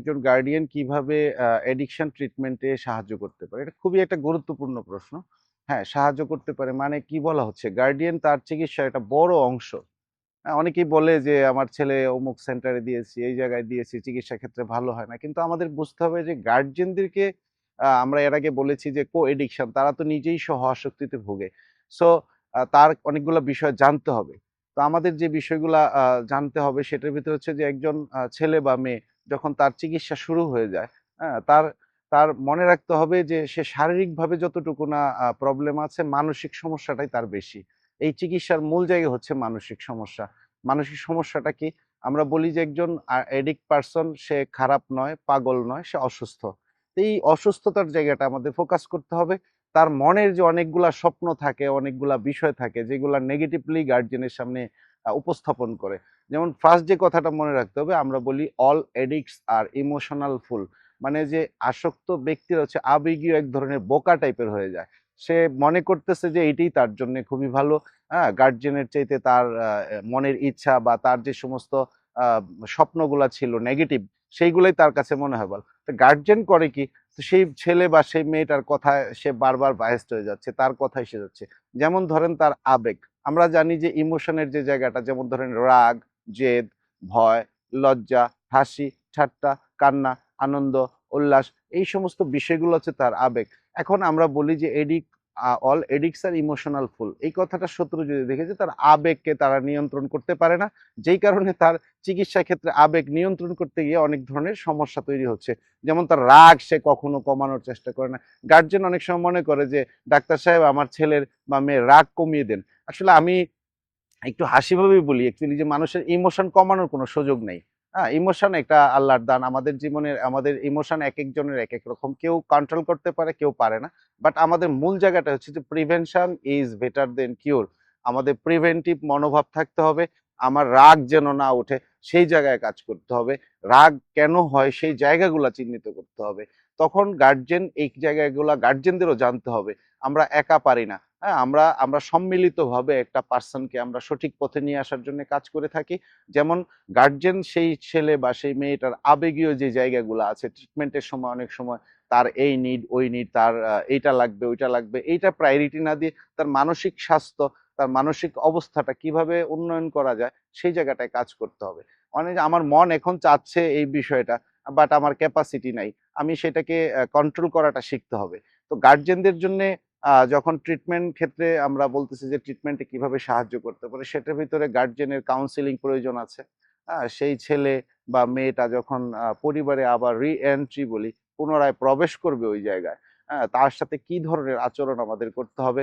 একজন গার্ডিয়ান কিভাবে এডিকশন ট্রিটমেন্টে সাহায্য করতে পারে? এটা খুবই একটা গুরুত্বপূর্ণ প্রশ্ন। হ্যাঁ, সাহায্য করতে পারে মানে কি বলা হচ্ছে? গার্ডিয়ান তার চিকিৎসার একটা বড় অংশ। অনেকেই বলে যে আমার ছেলে অমুক সেন্টারে দিয়েছি, এই জায়গায় দিয়েছি, চিকিৎসা ক্ষেত্রে ভালো হয় না। কিন্তু আমাদের বুঝতে হবে যে গার্ডিয়ানদেরকে আমরা এর আগে বলেছি যে কো-এডিকশন তারা তো নিজেই সহ আসক্তিতে ভোগে। সো তার অনেকগুলা বিষয় জানতে হবে। তো আমাদের যে বিষয়গুলা জানতে হবে সেটার ভিতরে হচ্ছে যে একজন ছেলে বা মেয়ে যখন তার চিকিৎসা শুরু হয়ে যায়, হ্যাঁ? তার তার মনে রাখতে হবে যে সে শারীরিকভাবে যতটুকু না প্রবলেম আছে, মানসিক সমস্যাটাই তার বেশি। এই চিকিৎসার মূল জায়গা হচ্ছে মানসিক সমস্যা। মানসিক সমস্যাটা কি? আমরা বলি যে একজন এডিক্ট পারসন সে খারাপ নয়, পাগল নয়, সে অসুস্থ। তো এই অসুস্থতার জায়গাটা আমাদের ফোকাস করতে হবে। তার মনের যে অনেকগুলা স্বপ্ন থাকে, অনেকগুলা বিষয় থাকে যেগুলা নেগেটিভলি গার্ডিয়ানের সামনে উপস্থাপন করে। যেমন ফার্স্ট যে কথাটা মনে রাখতে হবে আমরা বলি অল এডিক্টস আর ইমোশনাল ফুল। মানে যে আসক্ত ব্যক্তিরা হচ্ছে আবেগীয় এক ধরনের বোকা টাইপের হয়ে যায়। সে মনে করতেছে যে এটিই তার জন্য খুবই ভালো। হ্যাঁ, গার্জিয়ানের চাইতে তার মনের ইচ্ছা বা তার যে সমস্ত স্বপ্নগুলা ছিল নেগেটিভ সেইগুলাই তার কাছে মনে হয় ভালো। তো গার্জিয়ান করে কি? তো সেই ছেলে বা সেই মেয়েটার কথায় সে বারবার বায়াসড হয়ে যাচ্ছে, তার কথায় সে যাচ্ছে। যেমন ধরেন তার আবেগ। আমরা জানি যে ইমোশনের যে জায়গাটা যেমন ধরেন রাগ, জেদ, ভয়, লজ্জা, হাসি, ঠাট্টা, কান্না, আনন্দ, উল্লাস এই সমস্ত বিষয়গুলো হচ্ছে তার আবেগ। এখন আমরা বলি যে অল এডিক্টস আর ইমোশনাল ফুল। এই কথাটা শত্রু যদি দেখেছে তার আবেগকে তারা নিয়ন্ত্রণ করতে পারে না। যেই কারণে তার চিকিৎসা ক্ষেত্রে আবেগ নিয়ন্ত্রণ করতে গিয়ে অনেক ধরনের সমস্যা তৈরি হচ্ছে। যেমন তার রাগ সে কখনো কমানোর চেষ্টা করে না। গার্জিয়ান অনেক সময় মনে করে যে ডাক্তার সাহেব আমার ছেলের বা মেয়ের রাগ কমিয়ে দেন। আসলে আমি একটু হাসিভাবেই বলি অ্যাকচুয়ালি যে মানুষের ইমোশন কমানোর কোনো সুযোগ নেই। হ্যাঁ, ইমোশন একটা আল্লাহর দান। আমাদের জীবনের আমাদের ইমোশন একেকজনের একেক রকম। কেউ কন্ট্রোল করতে পারে, কেউ পারে না। বাট আমাদের মূল জায়গাটা হচ্ছে যে প্রিভেনশন ইজ বেটার দেন কিউর। আমাদের প্রিভেন্টিভ মনোভাব থাকতে হবে। আমার রাগ যেন না ওঠে সেই জায়গায় কাজ করতে হবে। রাগ কেন হয় সেই জায়গাগুলা চিহ্নিত করতে হবে। তখন গার্ডিয়ান এই জায়গাগুলা গার্ডিয়ানদেরও জানতে হবে। আমরা একা পারি না। হ্যাঁ, আমরা আমরা সম্মিলিতভাবে একটা পার্সনকে আমরা সঠিক পথে নিয়ে আসার জন্য কাজ করে থাকি। যেমন গার্জিয়ান সেই ছেলে বা সেই মেয়েটার আবেগীয় যে জায়গাগুলো আছে ট্রিটমেন্টের সময় অনেক সময় তার এই নিড ওই নিড তার এইটা লাগবে ওইটা লাগবে এইটা প্রায়োরিটি না দিয়ে তার মানসিক স্বাস্থ্য তার মানসিক অবস্থাটা কিভাবে উন্নয়ন করা যায় সেই জায়গাটায় কাজ করতে হবে। মানে আমার মন এখন চাচ্ছে এই বিষয়টা, বাট আমার ক্যাপাসিটি নাই, আমি সেটাকে কন্ট্রোল করাটা শিখতে হবে। তো গার্জিয়ানদের জন্য যখন ট্রিটমেন্ট ক্ষেত্রে আমরা বলতেছি যে ট্রিটমেন্টে কিভাবে সাহায্য করতে পারে সেটার ভিতরে গার্জিয়ানের কাউন্সিলিং প্রয়োজন আছে। সেই ছেলে বা মেয়েটা যখন পরিবারে আবার রি-এন্ট্রি বলি, পুনরায় প্রবেশ করবে ওই জায়গায়, তার সাথে কি ধরনের আচরণ আমাদের করতে হবে,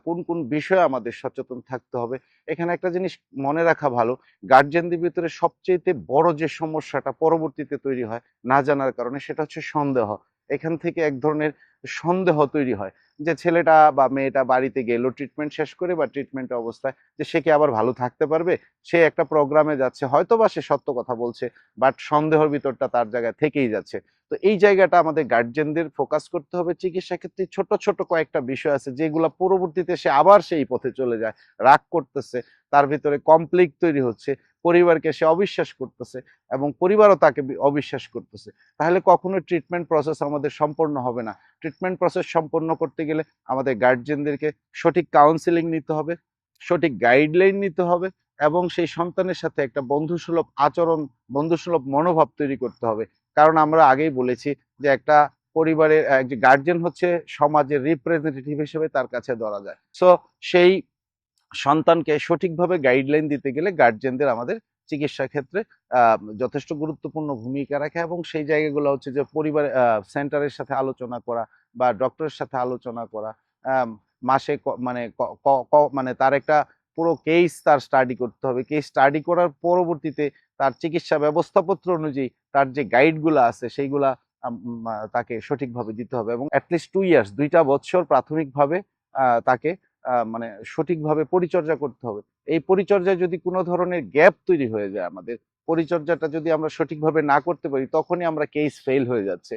কোন কোন বিষয়ে আমাদের সচেতন থাকতে হবে। এখানে একটা জিনিস মনে রাখা ভালো, গার্জিয়ানদের ভিতরে সবচেয়ে বড় যে সমস্যাটা পরবর্তীতে তৈরি হয় না জানার কারণে সেটা হচ্ছে সন্দেহ। এখান থেকে এক ধরনের সন্দেহ তৈরি হয় যে ছেলেটা বা মেয়েটা বাড়িতে গেল ট্রিটমেন্ট শেষ করে বা ট্রিটমেন্ট অবস্থায় যে সে কি আবার ভালো থাকতে পারবে। সে একটা প্রোগ্রামে যাচ্ছে, হয়তো বা সে সত্য কথা বলছে, বাট সন্দেহের ভিতরটা তার জায়গায় থেকেই যাচ্ছে। তো এই জায়গাটা আমাদের গার্জিয়ানদের ফোকাস করতে হবে। চিকিৎসা ক্ষেত্রে ছোট ছোট কয়েকটা বিষয় আছে যেগুলো পরবর্তীতে সে আবার সেই পথে চলে যায়, রাগ করতেছে, তার ভিতরে কমপ্লিট তৈরি হচ্ছে, পরিবারকে সে অবিশ্বাস করতেছে এবং পরিবারও তাকে অবিশ্বাস করতেছে। তাহলে কখনো ট্রিটমেন্ট প্রসেস আমাদের সম্পূর্ণ হবে না। ট্রিটমেন্ট প্রসেস সম্পন্ন করতে গেলে আমাদের গার্জিয়ানদেরকে সঠিক কাউন্সিলিং নিতে হবে, সঠিক গাইডলাইন নিতে হবে এবং সেই সন্তানের সাথে একটা বন্ধুসুলভ আচরণ, বন্ধুসুলভ মনোভাব তৈরি করতে হবে। কারণ আমরা আগেই বলেছি যে একটা পরিবারের যে গার্জিয়ান হচ্ছে সমাজের রিপ্রেজেন্টেটিভ হিসেবে তার কাছে ধরা যায়। সো সেই সন্তানকে সঠিকভাবে গাইডলাইন দিতে গেলে গার্জিয়ানদের আমাদের চিকিৎসা ক্ষেত্রে যথেষ্ট গুরুত্বপূর্ণ ভূমিকা রাখে এবং সেই জায়গাগুলো হচ্ছে যে পরিবার সেন্টারের সাথে আলোচনা করা বা ডক্টরের সাথে আলোচনা করা, মাসে মানে মানে তার একটা পুরো কেস তার স্টাডি করতে হবে। কেস স্টাডি করার পরবর্তীতে তার চিকিৎসা ব্যবস্থাপত্র অনুযায়ী তার যে গাইডগুলো আছে সেইগুলা তাকে সঠিকভাবে দিতে হবে এবং অ্যাটলিস্ট 2 ইয়ার্স 2টা বছর প্রাথমিকভাবে তাকে মানে সঠিকভাবে পরিচর্যা করতে হবে। এই পরিচর্যায় যদি কোনো ধরনের গ্যাপ তৈরি হয়ে যায় আমাদের, পরিচর্যাটা যদি আমরা সঠিকভাবে না করতে পারি তখনই আমরা কেস ফেল হয়ে যাচ্ছে।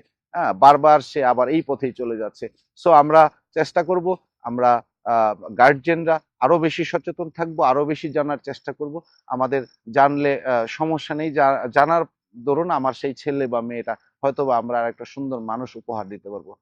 বারবার সে আবার এই পথেই চলে যাচ্ছে। সো আমরা চেষ্টা করব, আমরা গার্জিয়ানরা আরো বেশি সচেতন থাকবো, আরো বেশি জানার চেষ্টা করব। আমাদের জানলে সমস্যা নেই, জানার ধরুন আমার সেই ছেলে বা মেয়েটা হয়তোবা আমরা আর একটা সুন্দর মানুষ উপহার দিতে পারবো।